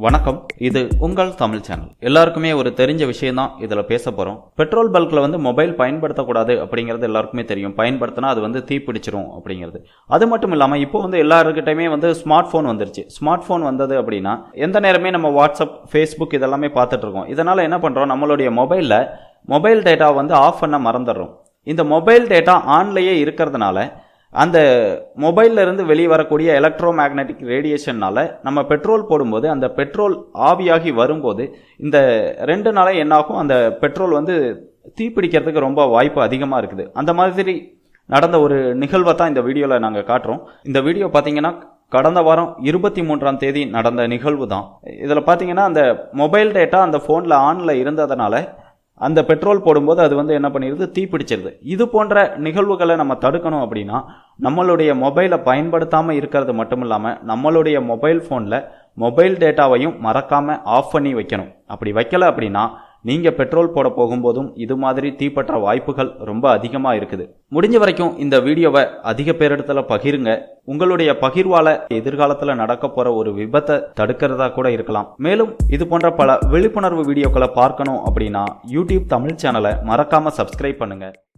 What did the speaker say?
வணக்கம். இது உங்கள் தமிழ் சேனல். எல்லாருக்குமே ஒரு தெரிஞ்ச விஷயம் தான் இதுல பேச போறோம். பெட்ரோல் பல்க்ல மொபைல் பயன்படுத்தக்கூடாது அப்படிங்கிறது எல்லாருக்குமே தெரியும். பயன்படுத்தினா அது தீப்பிடிச்சிரும் அப்படிங்கிறது. அது மட்டும் இல்லாம இப்போ எல்லாருக்கிட்டையுமே ஸ்மார்ட் போன் வந்துருச்சு. ஸ்மார்ட் போன் வந்தது அப்படின்னா எந்த நேரமே நம்ம வாட்ஸ்அப், ஃபேஸ்புக் இதெல்லாமே பார்த்துட்டு இருக்கோம். இதனால என்ன பண்றோம், நம்மளுடைய மொபைல் டேட்டா ஆஃப் பண்ண மறந்துடுறோம். இந்த மொபைல் டேட்டா ஆன்லயே இருக்கிறதுனால அந்த மொபைல்ல இருந்து வெளியே வரக்கூடிய எலக்ட்ரோ மேக்னெட்டிக் ரேடியேஷன்னால நம்ம பெட்ரோல் போடும்போது அந்த பெட்ரோல் ஆவியாகி வரும்போது இந்த 2 நாளே என்னாகும், அந்த பெட்ரோல் தீப்பிடிக்கிறதுக்கு ரொம்ப வாய்ப்பு அதிகமாக இருக்குது. அந்த மாதிரி நடந்த ஒரு நிகழ்வை தான் இந்த வீடியோவில் நாங்கள் காட்டுறோம். இந்த வீடியோ பார்த்தீங்கன்னா கடந்த வாரம் 23ஆம் தேதி நடந்த நிகழ்வு தான். இதில் பார்த்தீங்கன்னா அந்த மொபைல் டேட்டா அந்த ஃபோனில் ஆனில் இருந்ததுனால அந்த பெட்ரோல் போடும்போது அது என்ன பண்ணிடுது, தீப்பிடிச்சிருது. இது போன்ற நிகழ்வுகளை நம்ம தடுக்கணும் அப்படின்னா நம்மளுடைய மொபைலை பயன்படுத்தாமல் இருக்கிறது மட்டும் இல்லாமல் நம்மளுடைய மொபைல் ஃபோனில் மொபைல் டேட்டாவையும் மறக்காமல் ஆஃப் பண்ணி வைக்கணும். அப்படி வைக்கல அப்படின்னா நீங்கள் பெட்ரோல் போட போகும்போதும் இது மாதிரி தீப்பற்ற வாய்ப்புகள் ரொம்ப அதிகமாக இருக்குது. முடிஞ்ச வரைக்கும் இந்த வீடியோவை அதிக பேரிடத்துல பகிருங்க. உங்களுடைய பகிர்வால எதிர்காலத்தில் நடக்க போற ஒரு விபத்தை தடுக்கிறதா கூட இருக்கலாம். மேலும் இது போன்ற பல விழிப்புணர்வு வீடியோக்களை பார்க்கணும் அப்படின்னா யூடியூப் தமிழ் சேனலை மறக்காம சப்ஸ்கிரைப் பண்ணுங்க.